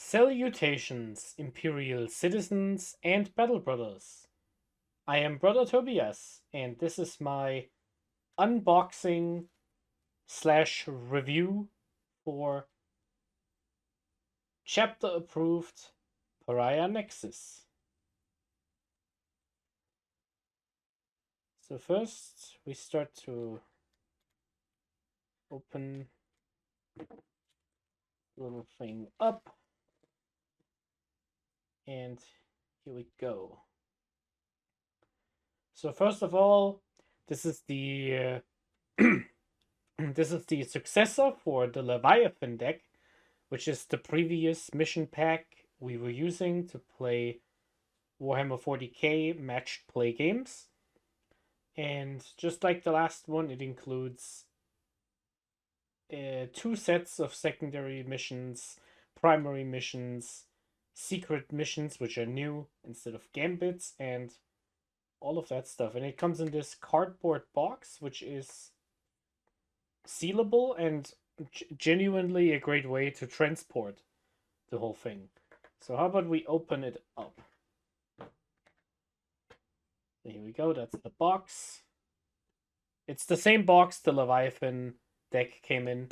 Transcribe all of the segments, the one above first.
Salutations, Imperial citizens and battle brothers. I am Brother Tobias, and this is my unboxing slash review for chapter approved Pariah Nexus. So first we start to open the little thing up, and here we go. So first of all, this is the this is the successor for the Leviathan deck, which is the previous mission pack we were using to play Warhammer 40k matched play games. And just like the last one, it includes 2 sets of secondary missions, primary missions, secret missions, which are new instead of gambits, and all of that stuff. And it comes in this cardboard box, which is sealable and genuinely a great way to transport the whole thing. So how about we open it up? Here we go, that's the box. It's the same box the Leviathan deck came in.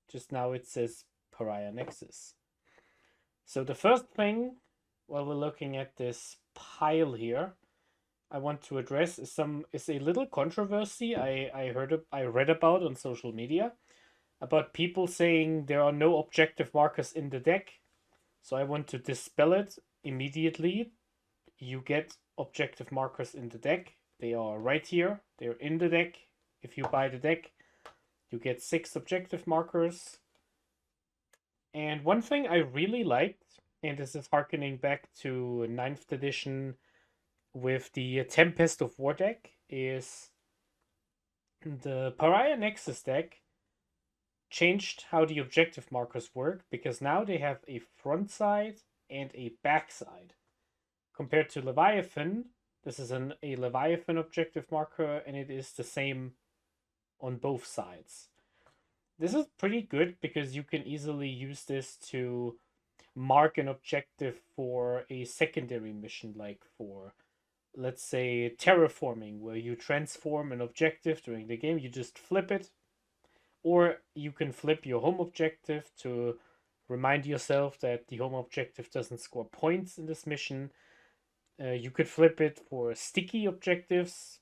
Just now it says Pariah Nexus. So the first thing, while we're looking at this pile here, I want to address is a little controversy I read about on social media about people saying there are no objective markers in the deck. So I want to dispel it immediately. You get objective markers in the deck. They are right here. They're in the deck. If you buy the deck, you get 6 objective markers. And one thing I really liked, and this is harkening back to 9th edition with the Tempest of War deck, is the Pariah Nexus deck changed how the objective markers work, because now they have a front side and a back side. Compared to Leviathan, this is a Leviathan objective marker, and it is the same on both sides. This is pretty good because you can easily use this to mark an objective for a secondary mission, like for, let's say, terraforming, where you transform an objective during the game. You just flip it, or you can flip your home objective to remind yourself that the home objective doesn't score points in this mission. You could flip it for sticky objectives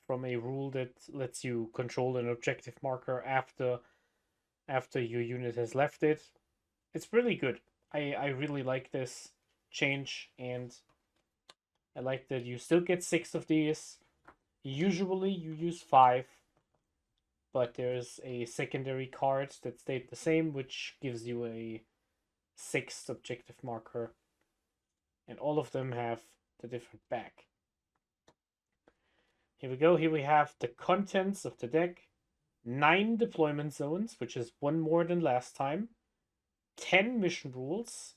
from a rule that lets you control an objective marker after your unit has left it. It's really good. I really like this change, and I like that you still get 6 of these. Usually you use 5, but there's a secondary card that stayed the same, which gives you a 6th objective marker. And all of them have the different back. Here we go. Here we have the contents of the deck. 9 deployment zones, which is 1 more than last time. 10 mission rules.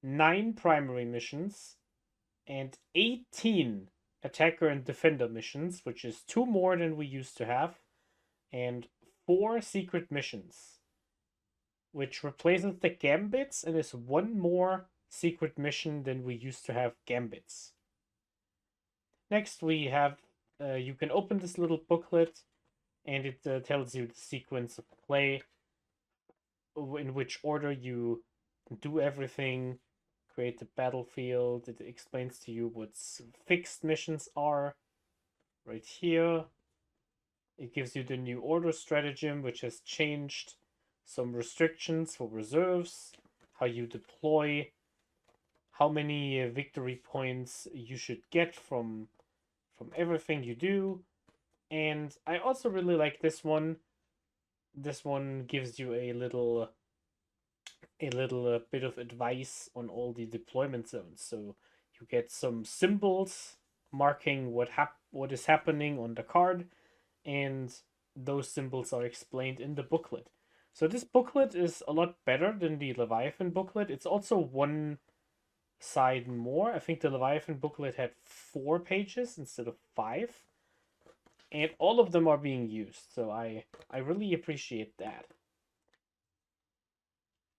9 primary missions. And 18 attacker and defender missions, which is 2 more than we used to have. And 4 secret missions, which replaces the gambits and is 1 more secret mission than we used to have gambits. Next we have, you can open this little booklet, and it tells you the sequence of play, in which order you do everything, create the battlefield. It explains to you what fixed missions are right here. It gives you the new order stratagem, which has changed some restrictions for reserves, how you deploy, how many victory points you should get from everything you do. And I also really like this one. This one gives you a little bit of advice on all the deployment zones. So you get some symbols marking what is happening on the card, and those symbols are explained in the booklet. So this booklet is a lot better than the Leviathan booklet. It's also 1 side more. I think the Leviathan booklet had 4 pages instead of 5. And all of them are being used. So I really appreciate that.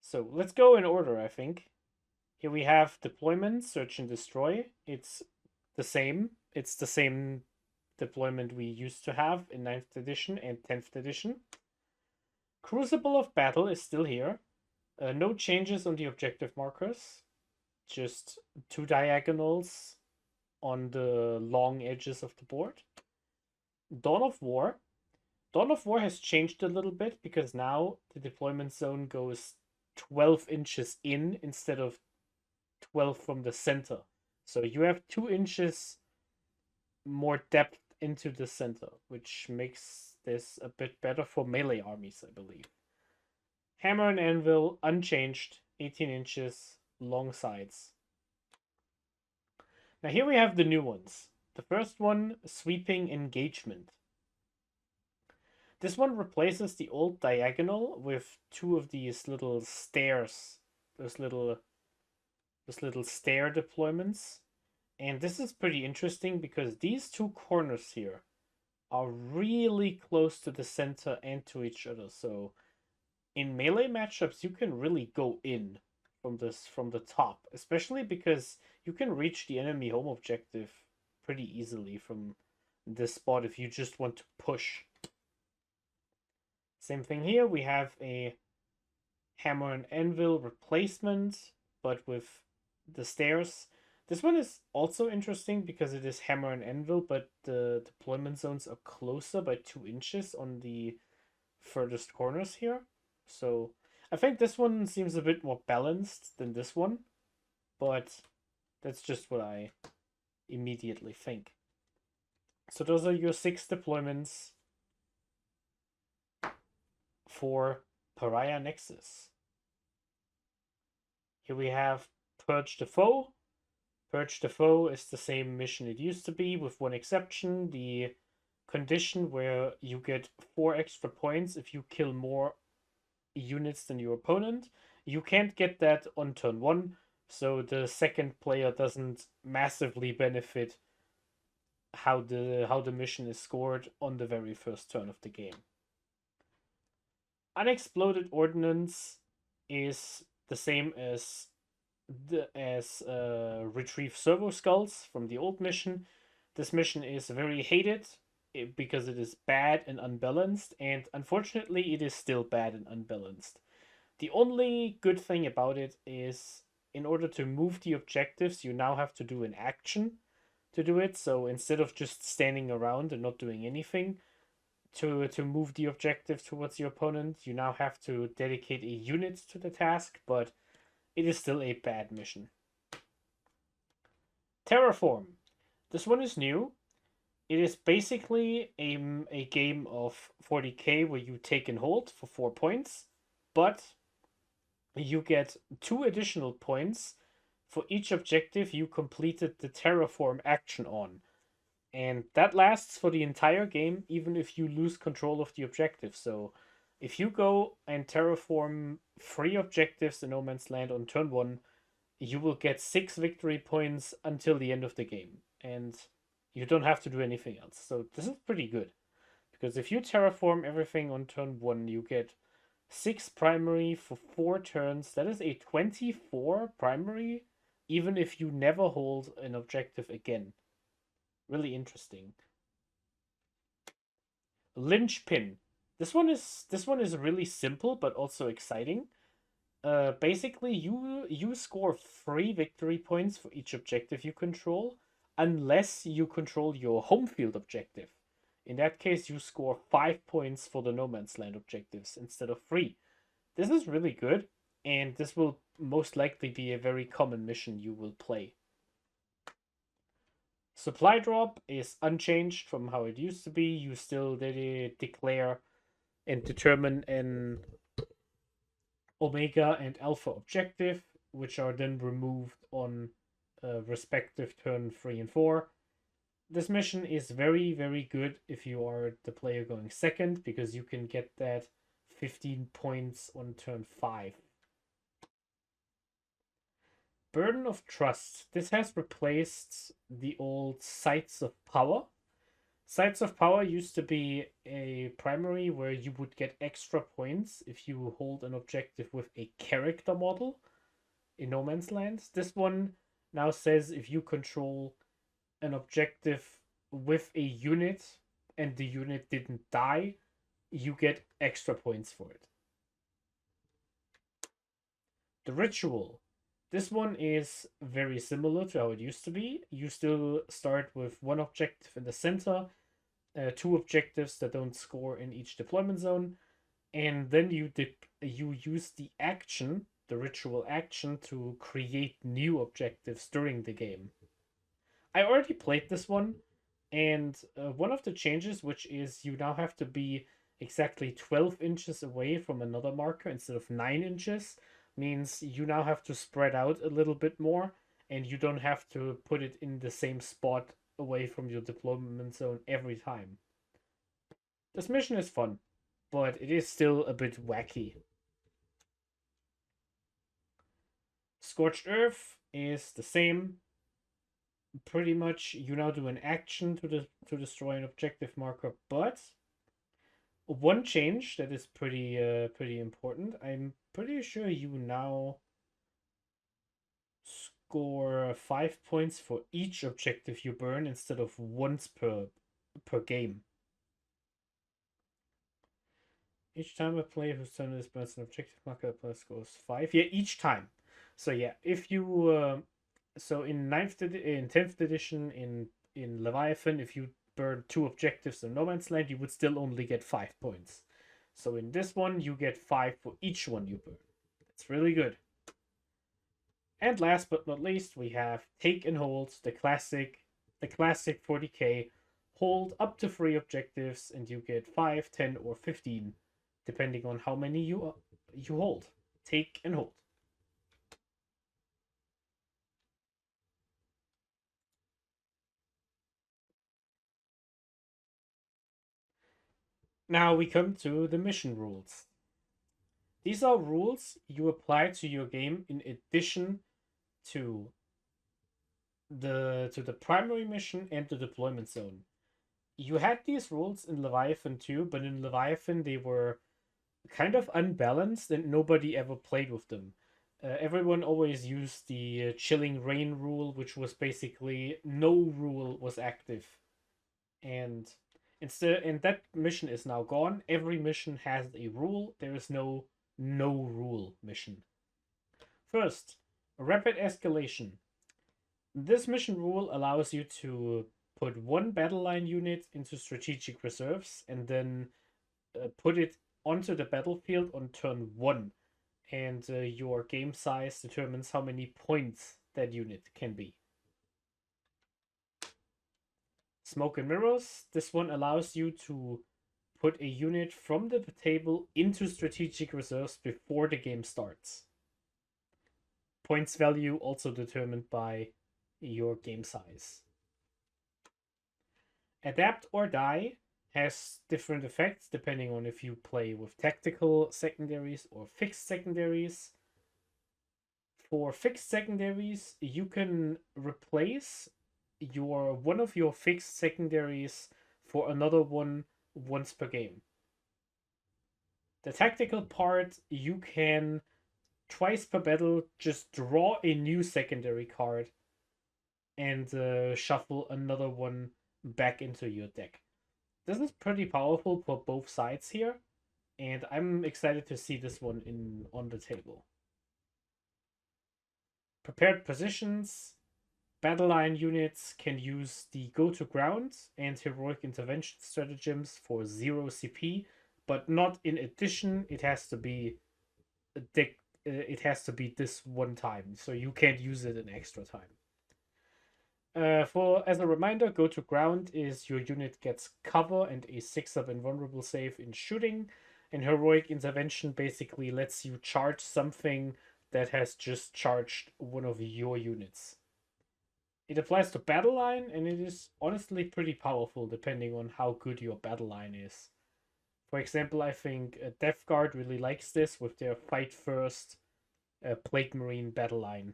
So let's go in order, I think. Here we have deployment, search and destroy. It's the same. It's the same deployment we used to have in 9th edition and 10th edition. Crucible of Battle is still here. No changes on the objective markers. Just 2 diagonals on the long edges of the board. Dawn of War. Dawn of War has changed a little bit because now the deployment zone goes 12 inches in instead of 12 from the center. So you have 2 inches more depth into the center, which makes this a bit better for melee armies, I believe. Hammer and Anvil, unchanged, 18 inches, long sides. Now here we have the new ones. The first one, Sweeping Engagement. This one replaces the old diagonal with 2 of these little stairs. Those little stair deployments. And this is pretty interesting because these 2 corners here are really close to the center and to each other. So in melee matchups, you can really go in from the top, especially because you can reach the enemy home objective pretty easily from this spot if you just want to push. Same thing here. We have a Hammer and Anvil replacement, but with the stairs. This one is also interesting because it is Hammer and Anvil, but the deployment zones are closer by 2 inches on the furthest corners here. So I think this one seems a bit more balanced than this one, but that's just what I immediately think. So those are your 6 deployments for Pariah Nexus. Here we have Purge the Foe. Purge the Foe is the same mission it used to be, with one exception. The condition where you get 4 extra points if you kill more units than your opponent. You can't get that on turn 1, so the second player doesn't massively benefit how the mission is scored on the very first turn of the game. Unexploded Ordnance is the same as retrieve servo skulls from the old mission. This mission is very hated because it is bad and unbalanced, and unfortunately it is still bad and unbalanced. The only good thing about it is in order to move the objectives, you now have to do an action to do it. So instead of just standing around and not doing anything to move the objective towards your opponent, you now have to dedicate a unit to the task, but it is still a bad mission. Terraform. This one is new. It is basically a game of 40k where you take and hold for 4 points, but you get 2 additional points for each objective you completed the terraform action on. And that lasts for the entire game, even if you lose control of the objective. So if you go and terraform 3 objectives in No Man's Land on turn 1, you will get 6 victory points until the end of the game. And you don't have to do anything else. So this is pretty good. Because if you terraform everything on turn 1, you get 6 primary for 4 turns. That is a 24 primary, even if you never hold an objective again. Really interesting. Linchpin. This one is really simple but also exciting. Basically, you score 3 victory points for each objective you control, unless you control your home field objective. In that case, you score 5 points for the No Man's Land objectives instead of 3. This is really good, and this will most likely be a very common mission you will play. Supply drop is unchanged from how it used to be. You still declare and determine an Omega and Alpha objective, which are then removed on respective turn 3 and 4. This mission is very, very good if you are the player going second, because you can get that 15 points on turn 5. Burden of Trust. This has replaced the old Sites of Power. Sites of Power used to be a primary where you would get extra points if you hold an objective with a character model in No Man's Land. This one now says if you control an objective with a unit and the unit didn't die, you get extra points for it. The Ritual. This one is very similar to how it used to be. You still start with one objective in the center, two objectives that don't score in each deployment zone, and then you use the action, the ritual action, to create new objectives during the game. I already played this one, and one of the changes, which is you now have to be exactly 12 inches away from another marker instead of 9 inches, means you now have to spread out a little bit more, and you don't have to put it in the same spot away from your deployment zone every time. This mission is fun, but it is still a bit wacky. Scorched Earth is the same. Pretty much, you now do an action to destroy an objective marker, but one change that is pretty important. I'm pretty sure you now score 5 points for each objective you burn instead of once per game. Each time a player whose turn is burns an objective marker, the player scores 5. Yeah, each time. So yeah, if you so in 10th edition in Leviathan, if you burn 2 objectives in No Man's Land, you would still only get 5 points. So in this one, you get 5 for each one you burn. That's really good. And last but not least, we have Take and Hold, the classic 40k. Hold up to 3 objectives, and you get 5, 10, or 15, depending on how many you hold. Take and Hold. Now we come to the mission rules. These are rules you apply to your game in addition to the primary mission and the deployment zone. You had these rules in Leviathan too, but in Leviathan they were kind of unbalanced and nobody ever played with them. Everyone always used the chilling rain rule, which was basically no rule was active, and that mission is now gone. Every mission has a rule. There is no rule mission. First, rapid escalation. This mission rule allows you to put one battle line unit into strategic reserves and then put it onto the battlefield on turn 1. And your game size determines how many points that unit can be. Smoke and Mirrors. This one allows you to put a unit from the table into strategic reserves before the game starts. Points value also determined by your game size. Adapt or Die has different effects depending on if you play with tactical secondaries or fixed secondaries. For fixed secondaries, you can replace one of your fixed secondaries for another one once per game. The tactical part, you can twice per battle just draw a new secondary card and shuffle another one back into your deck. This is pretty powerful for both sides here, and I'm excited to see this one on the table. Prepared positions. Battle line units can use the go to ground and heroic intervention stratagems for 0 CP, but not in addition. It has to be this one time, so you can't use it an extra time. As a reminder, go to ground is your unit gets cover and a 6-up invulnerable save in shooting, and heroic intervention basically lets you charge something that has just charged one of your units. It applies to battle line, and it is honestly pretty powerful depending on how good your battle line is. For example, I think Death Guard really likes this with their Fight First Plague Marine battle line.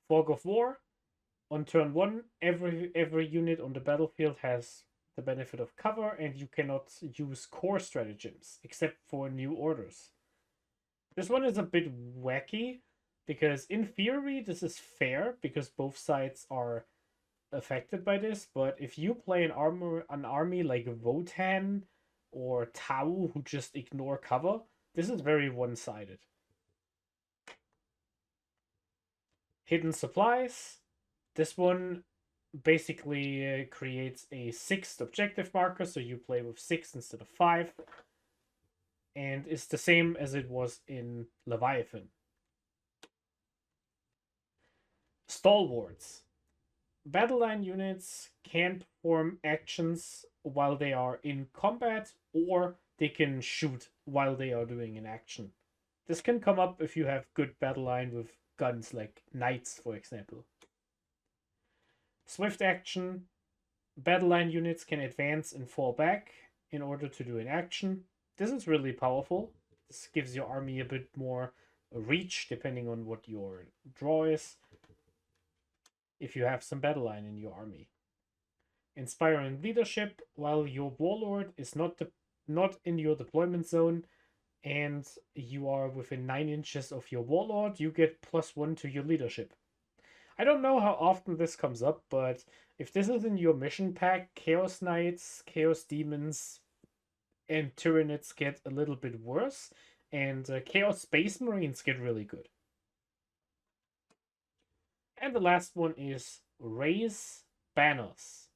Fog of War. On turn 1, every unit on the battlefield has the benefit of cover, and you cannot use core stratagems except for new orders. This one is a bit wacky because in theory this is fair because both sides are affected by this, but if you play an army like Votan or Tau who just ignore cover, this is very one-sided. Hidden supplies. This one basically creates a 6th objective marker, so you play with 6 instead of 5. And it's the same as it was in Leviathan. Stalwarts. Battle line units can perform actions while they are in combat, or they can shoot while they are doing an action. This can come up if you have good battle line with guns like knights, for example. Swift action. Battle line units can advance and fall back in order to do an action. This is really powerful. This gives your army a bit more reach depending on what your draw is, if you have some battle line in your army. Inspiring leadership. While your warlord is not in your deployment zone and you are within 9 inches of your warlord, you get +1 to your leadership. I don't know how often this comes up, but if this is in your mission pack, Chaos Knights, Chaos Demons, and Tyranids get a little bit worse, and Chaos Space Marines get really good. And the last one is Raise Banners.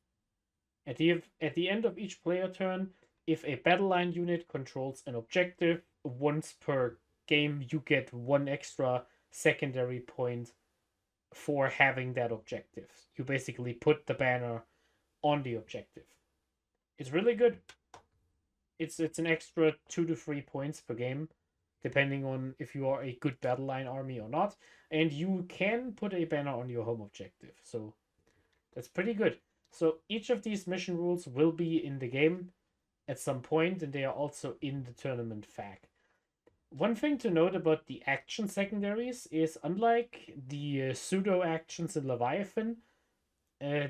At the end of each player turn, if a battle line unit controls an objective, once per game you get 1 extra secondary point for having that objective. You basically put the banner on the objective. It's really good. It's an extra 2 to 3 points per game, depending on if you are a good battle line army or not. And you can put a banner on your home objective. So that's pretty good. So each of these mission rules will be in the game at some point, and they are also in the tournament FAQ. One thing to note about the action secondaries is, unlike the pseudo actions in Leviathan,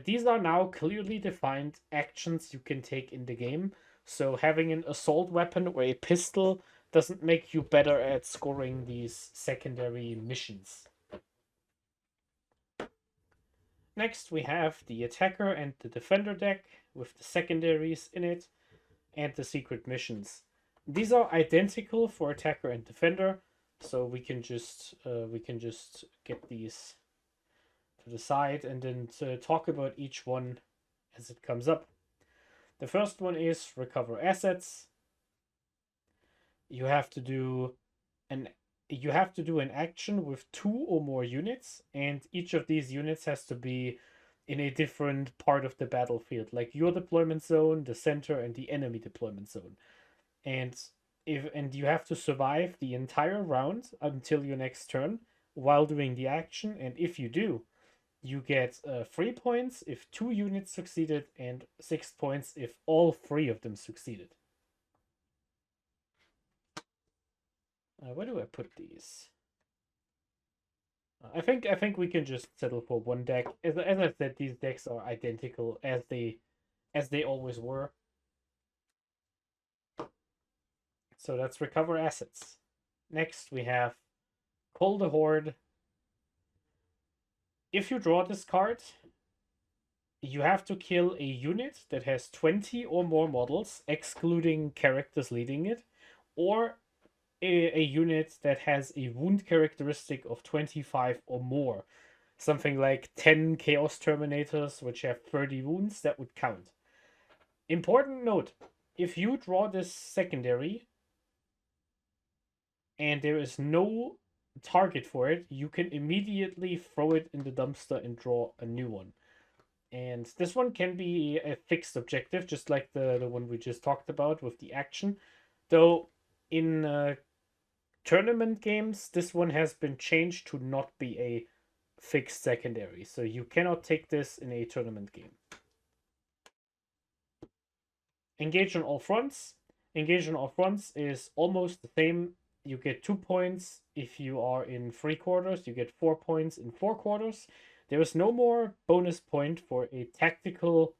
these are now clearly defined actions you can take in the game. So having an assault weapon or a pistol doesn't make you better at scoring these secondary missions. Next, we have the attacker and the defender deck with the secondaries in it and the secret missions. These are identical for attacker and defender, so we can just get these to the side and then to talk about each one as it comes up. The first one is recover assets. You have to do an action with 2 or more units, and each of these units has to be in a different part of the battlefield, like your deployment zone, the center, and the enemy deployment zone. And you have to survive the entire round until your next turn while doing the action, and if you do, you get 3 points if 2 units succeeded and 6 points if all 3 of them succeeded. Where do I put these? I think we can just settle for one deck. As I said, these decks are identical as they always were. So that's recover assets. Next we have Call the Horde. If you draw this card, you have to kill a unit that has 20 or more models, excluding characters leading it, or a unit that has a wound characteristic of 25 or more. Something like 10 Chaos Terminators, which have 30 wounds, that would count. Important note, if you draw this secondary and there is no target for it, you can immediately throw it in the dumpster and draw a new one. And this one can be a fixed objective, just like the one we just talked about with the action. Though in tournament games, this one has been changed to not be a fixed secondary. So you cannot take this in a tournament game. Engage on all fronts. Engage on all fronts is almost the same. You get 2 points if you are in 3 quarters. You get 4 points in 4 quarters. There is no more bonus point for a tactical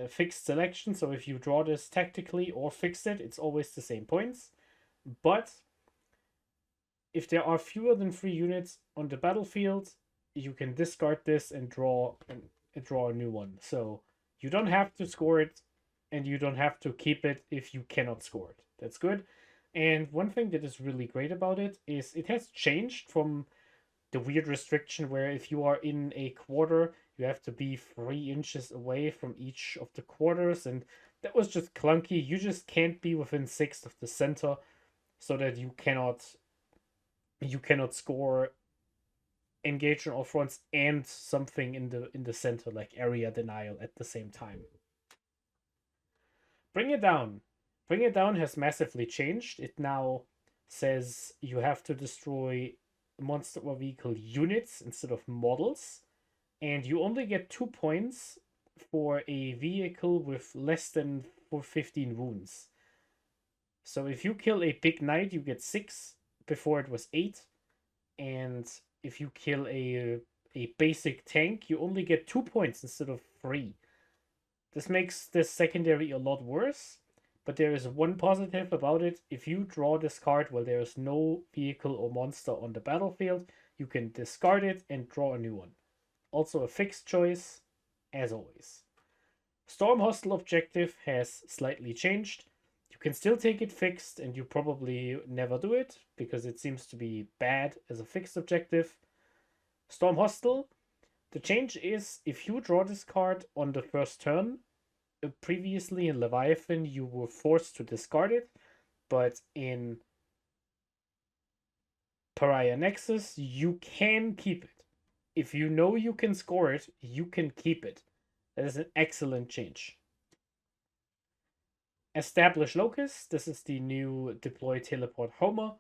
fixed selection. So if you draw this tactically or fix it, it's always the same points. But if there are fewer than 3 units on the battlefield, you can discard this and draw a new one. So you don't have to score it, and you don't have to keep it if you cannot score it. That's good. And one thing that is really great about it is it has changed from the weird restriction where if you are in a quarter, you have to be 3 inches away from each of the quarters, and that was just clunky. You just can't be within 6 of the center, so that you cannot score engage on all fronts and something in the center like area denial at the same time. Bring It Down. Bring It Down has massively changed. It now says you have to destroy monster or vehicle units instead of models, and you only get 2 points for a vehicle with less than 15 wounds. So if you kill a big knight, you get 6. Before it was 8. And if you kill a basic tank, you only get 2 points instead of 3. This makes this secondary a lot worse, but there is one positive about it. If you draw this card while there is no vehicle or monster on the battlefield, you can discard it and draw a new one. Also a fixed choice, as always. Storm Hostile objective has slightly changed. You can still take it fixed, and you probably never do it, because it seems to be bad as a fixed objective. Storm Hostile, the change is if you draw this card on the first turn, previously in Leviathan you were forced to discard it, but in Pariah Nexus you can keep it. If you know you can score it, you can keep it. That is an excellent change. Establish Locus. This is the new deploy teleport Homer.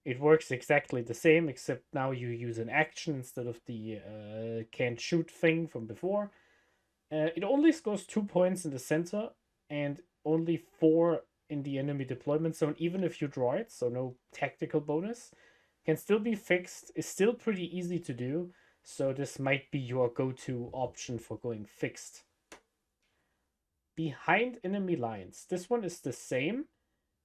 It works exactly the same, except now you use an action instead of the can't shoot thing from before. It only scores 2 points in the center and only 4 in the enemy deployment zone, even if you draw it, so no tactical bonus. Can still be fixed, is still pretty easy to do, so this might be your go-to option for going fixed. Behind enemy lines. This one is the same,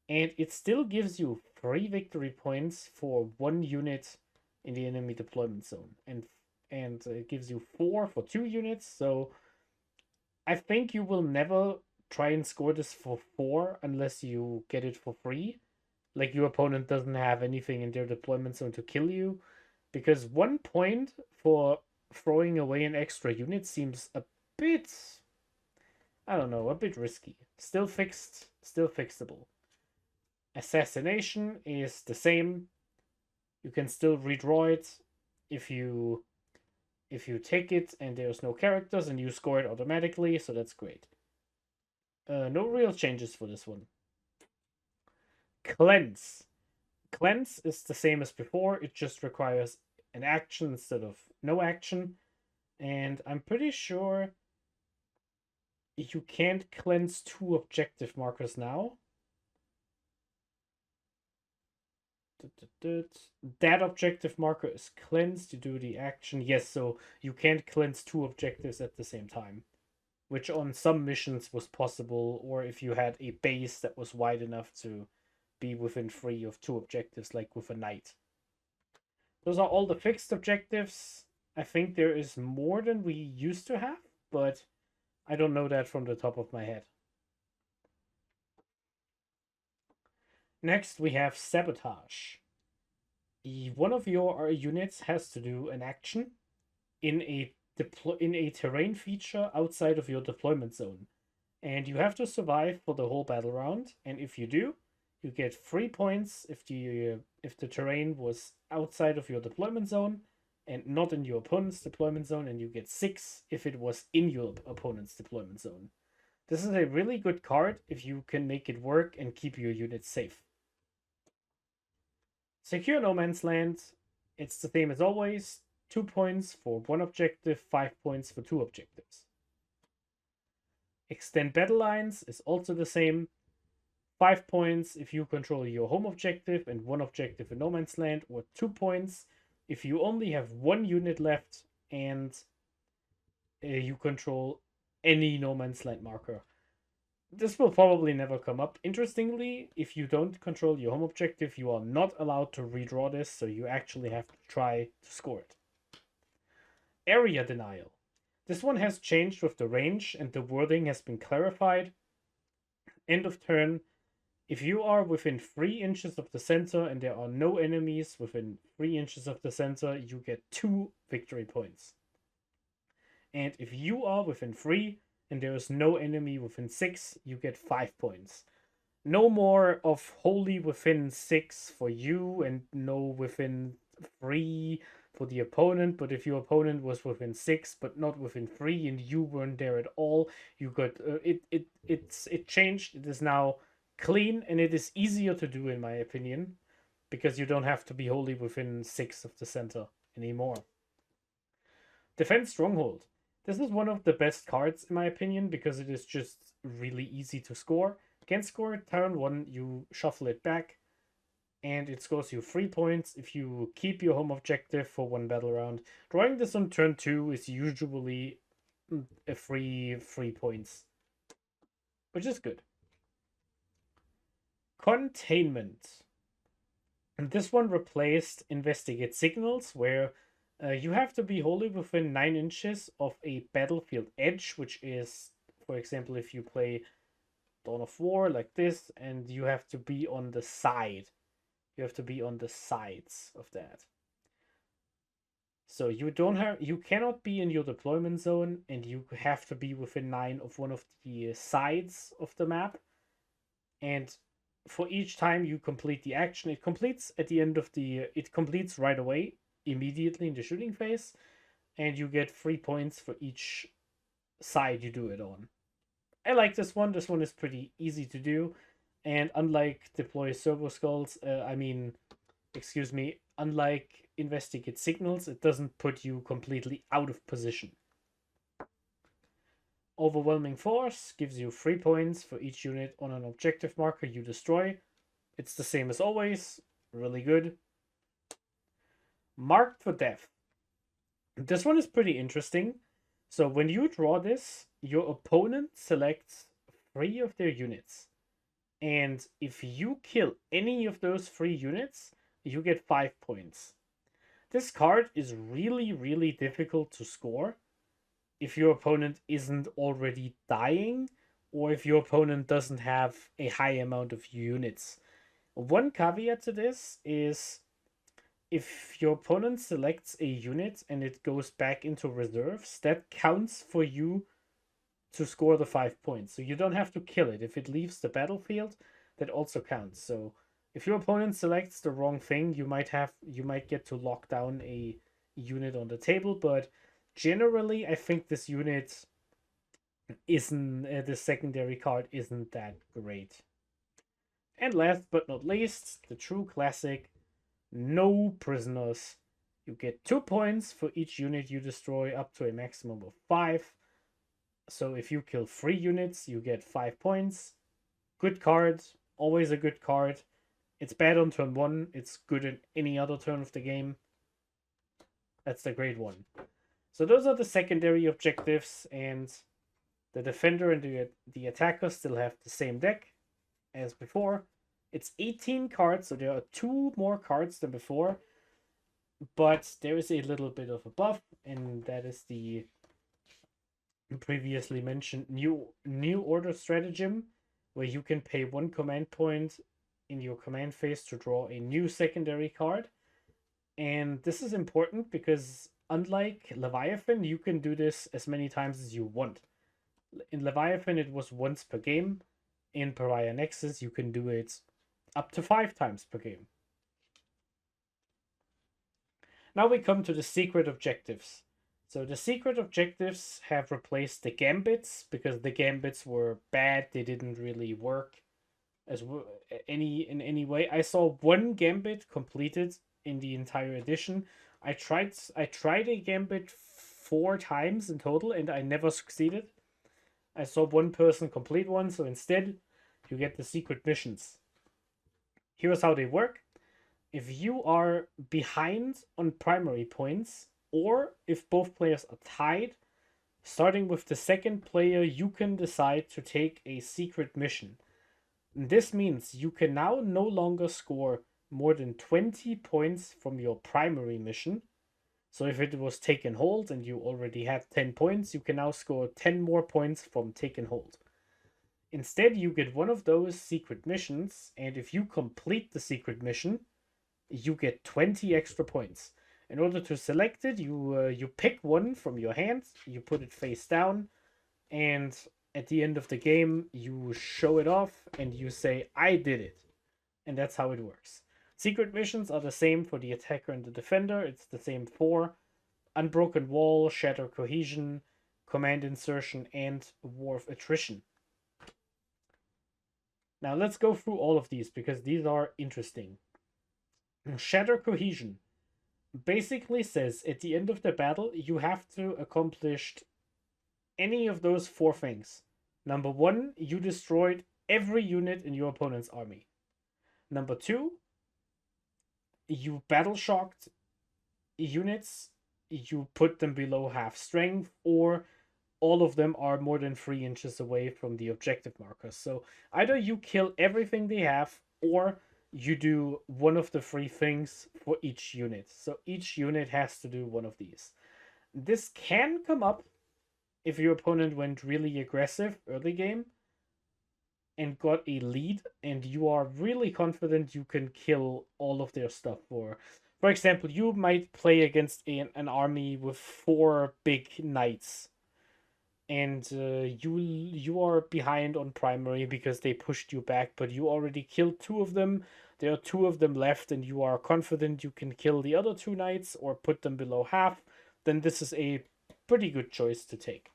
and it still gives you 3 victory points for 1 unit in the enemy deployment zone, and it gives you 4 for 2 units, so I think you will never try and score this for 4 unless you get it for free. Like your opponent doesn't have anything in their deployment zone to kill you. Because 1 point for throwing away an extra unit seems a bit, I don't know, a bit risky. Still fixed, still fixable. Assassination is the same. You can still redraw it if you take it and there's no characters, and you score it automatically, so that's great. No real changes for this one. Cleanse. Cleanse is the same as before. It just requires an action instead of no action. And I'm pretty sure you can't cleanse 2 objective markers now. That objective marker is cleansed to do the action. Yes, so you can't cleanse 2 objectives at the same time, which on some missions was possible, or if you had a base that was wide enough to be within 3 of 2 objectives, like with a knight. Those are all the fixed objectives. I think there is more than we used to have, but I don't know that from the top of my head. Next, we have Sabotage. One of your units has to do an action in a terrain feature outside of your deployment zone, and you have to survive for the whole battle round. And if you do, you get 3 points if the terrain was outside of your deployment zone and not in your opponent's deployment zone, and you get 6 if it was in your opponent's deployment zone. This is a really good card if you can make it work and keep your units safe. Secure No Man's Land. It's the same as always. 2 points for 1 objective, 5 points for 2 objectives. Extend Battle Lines is also the same. 5 points if you control your home objective and 1 objective in No Man's Land, or 2 points if you only have one unit left and you control any no man's land marker. This will probably never come up. Interestingly, if you don't control your home objective, you are not allowed to redraw this, so you actually have to try to score it. Area denial. This one has changed with the range, and the wording has been clarified. End of turn. If you are within 3 inches of the center and there are no enemies within 3 inches of the center, you get 2 victory points. And if you are within 3 and there is no enemy within 6, you get 5 points. No more of wholly within 6 for you and no within 3 for the opponent. But if your opponent was within 6 but not within 3 and you weren't there at all, you got it changed. It is now clean and it is easier to do, in my opinion, because you don't have to be wholly within 6 of the center anymore. Defense Stronghold. This is one of the best cards, in my opinion, because it is just really easy to score. Can score turn 1, you shuffle it back, and it scores you 3 points if you keep your home objective for 1 battle round. Drawing this on turn 2 is usually a free 3 points, which is good. Containment. And this one replaced Investigate Signals, where you have to be wholly within 9 inches of a battlefield edge, which is, for example, if you play Dawn of War like this, and you have to be on the side. You have to be on the sides of that. So you cannot be in your deployment zone, and you have to be within 9 of one of the sides of the map. And for each time you complete the action, it completes right away, immediately in the shooting phase, and you get 3 points for each side you do it on. I like this one. This one is pretty easy to do, and unlike Deploy Servo Skulls, unlike Investigate Signals, it doesn't put you completely out of position. Overwhelming Force gives you 3 points for each unit on an objective marker you destroy. It's the same as always. Really good. Marked for Death. This one is pretty interesting. So when you draw this, your opponent selects 3 of their units. And if you kill any of those 3 units, you get 5 points. This card is really, really difficult to score if your opponent isn't already dying, or if your opponent doesn't have a high amount of units. One caveat to this is if your opponent selects a unit and it goes back into reserves, that counts for you to score the 5 points. So you don't have to kill it. If it leaves the battlefield, that also counts. So if your opponent selects the wrong thing, you might get to lock down a unit on the table, but generally, I think this unit isn't, the secondary card isn't that great. And last but not least, the true classic, No Prisoners. You get 2 points for each unit you destroy, up to a maximum of 5. So if you kill 3 units, you get 5 points. Good card, always a good card. It's bad on turn 1, it's good in any other turn of the game. That's the great one. So those are the secondary objectives, and the defender and the attacker still have the same deck as before. It's 18 cards, so there are 2 more cards than before, but there is a little bit of a buff, and that is the previously mentioned new order stratagem, where you can pay 1 command point in your command phase to draw a new secondary card. And this is important because unlike Leviathan, you can do this as many times as you want. In Leviathan, it was once per game. In Pariah Nexus, you can do it up to 5 times per game. Now we come to the secret objectives. So the secret objectives have replaced the gambits, because the gambits were bad. They didn't really work in any way. I saw 1 gambit completed in the entire edition. I tried a gambit 4 times in total, and I never succeeded. I saw 1 person complete one, so instead you get the secret missions. Here's how they work. if you are behind on primary points, or if both players are tied, starting with the second player, you can decide to take a secret mission. This means you can now no longer score more than 20 points from your primary mission. So if it was take and hold and you already had 10 points, you can now score 10 more points from take and hold. Instead, you get one of those secret missions, and if you complete the secret mission, you get 20 extra points. In order to select it, you pick one from your hand, you put it face down, and at the end of the game, you show it off and you say, I did it. And that's how it works. Secret missions are the same for the attacker and the defender. It's the same for Unbroken Wall, Shatter Cohesion, Command Insertion, and War of Attrition. Now let's go through all of these because these are interesting. Shatter Cohesion basically says at the end of the battle, you have to accomplish any of those four things. Number one, you destroyed every unit in your opponent's army. Number two, you battle shocked units, you put them below half strength, or all of them are more than 3 inches away from the objective markers. So either you kill everything they have, or you do one of the 3 things for each unit. So each unit has to do one of these. This can come up if your opponent went really aggressive early game and got a lead, and you are really confident you can kill all of their stuff. For example, you might play against an army with 4 big knights, and you are behind on primary because they pushed you back, but you already killed 2 of them. There are 2 of them left, and you are confident you can kill the other 2 knights or put them below half. Then this is a pretty good choice to take.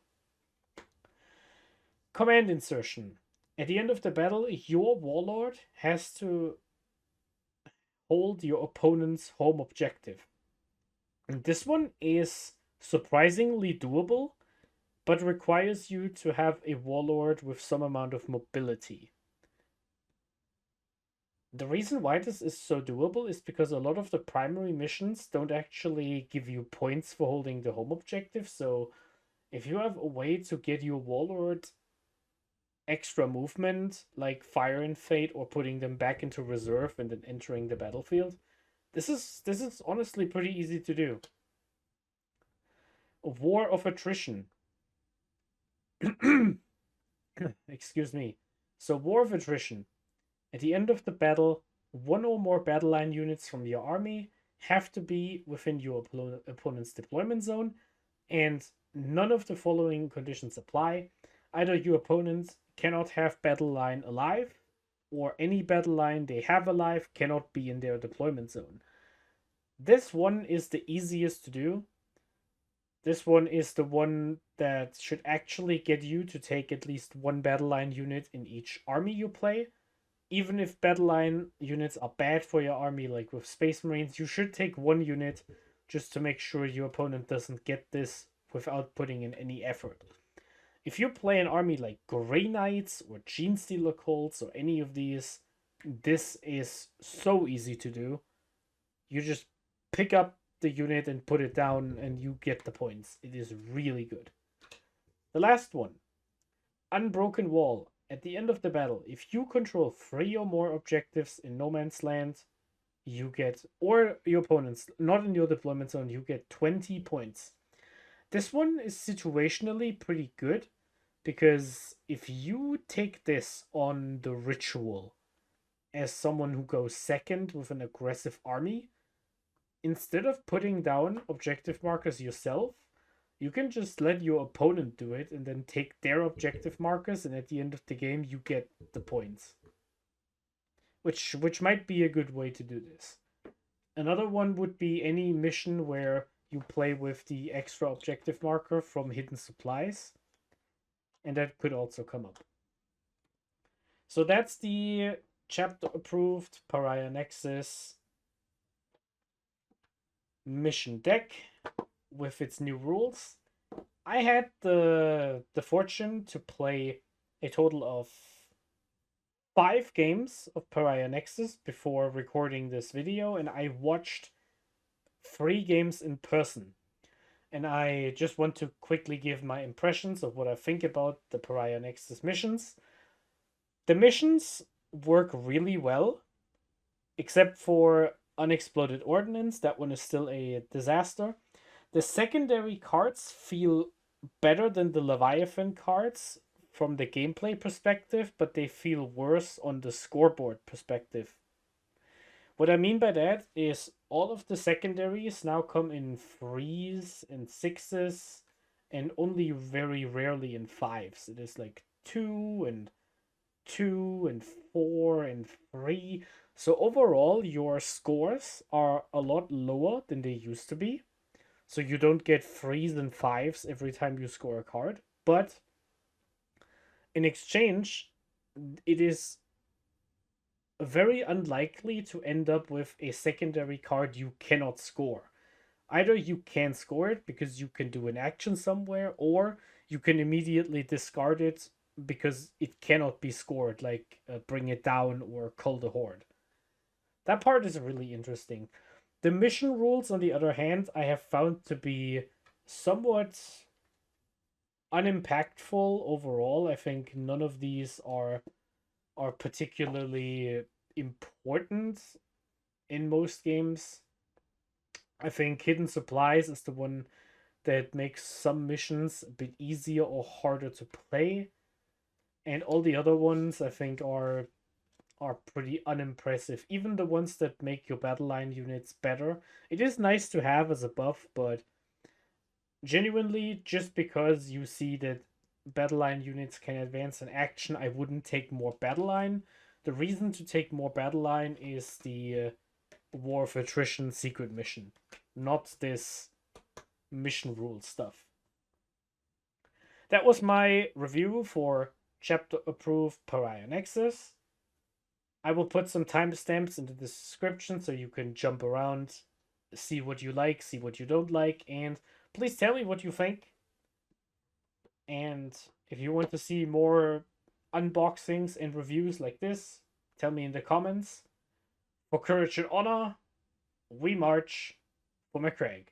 Command insertion. At the end of the battle, your warlord has to hold your opponent's home objective. And this one is surprisingly doable, but requires you to have a warlord with some amount of mobility. The reason why this is so doable is because a lot of the primary missions don't actually give you points for holding the home objective. So if you have a way to get your warlord extra movement, like Fire and Fate, or putting them back into reserve and then entering the battlefield, this is honestly pretty easy to do. A War of Attrition. Excuse me. So War of Attrition. At the end of the battle, 1 or more battle line units from your army have to be within your opponent's deployment zone, and none of the following conditions apply. Either your opponent cannot have battle line alive, or any battle line they have alive cannot be in their deployment zone. This one is the easiest to do. This one is the one that should actually get you to take at least 1 battle line unit in each army you play. Even if battle line units are bad for your army, like with Space Marines, you should take 1 unit just to make sure your opponent doesn't get this without putting in any effort. If you play an army like Grey Knights or Genestealer Cults or any of these, this is so easy to do. You just pick up the unit and put it down and you get the points. It is really good. The last one, Unbroken Wall. At the end of the battle, if you control 3 or more objectives in no man's land, you get, or your opponents, not in your deployment zone, you get 20 points. This one is situationally pretty good, because if you take this on the ritual as someone who goes second with an aggressive army, instead of putting down objective markers yourself, you can just let your opponent do it and then take their objective markers, and at the end of the game you get the points. Which might be a good way to do this. Another one would be any mission where you play with the extra objective marker from hidden supplies, and that could also come up. So that's the chapter approved Pariah Nexus mission deck with its new rules. I had the fortune to play a total of 5 games of Pariah Nexus before recording this video, and I watched 3 games in person. And I just want to quickly give my impressions of what I think about the Pariah Nexus missions. The missions work really well, except for Unexploded Ordnance. That one is still a disaster. The secondary cards feel better than the Leviathan cards from the gameplay perspective, but they feel worse on the scoreboard perspective. What I mean by that is all of the secondaries now come in 3s and 6s and only very rarely in 5s. It is like 2 and 2 and 4 and 3. So overall, your scores are a lot lower than they used to be. So you don't get 3s and 5s every time you score a card. But in exchange, it is very unlikely to end up with a secondary card you cannot score. Either you can score it because you can do an action somewhere, or you can immediately discard it because it cannot be scored, like Bring It Down or Cull the Horde. That part is really interesting. The mission rules, on the other hand, I have found to be somewhat unimpactful overall. I think none of these are particularly important in most games. I think Hidden Supplies is the one that makes some missions a bit easier or harder to play. And all the other ones I think are pretty unimpressive. Even the ones that make your battle line units better. It is nice to have as a buff, but genuinely, just because you see that battle line units can advance in action, I wouldn't take more battle line. The reason to take more battle line is the War of Attrition secret mission, not this mission rule stuff. That was my review for chapter approved Pariah Nexus. I will put some timestamps into the description so you can jump around, see what you like, see what you don't like, and please tell me what you think. And if you want to see more unboxings and reviews like this, tell me in the comments. For courage and honor, we march for McCraig.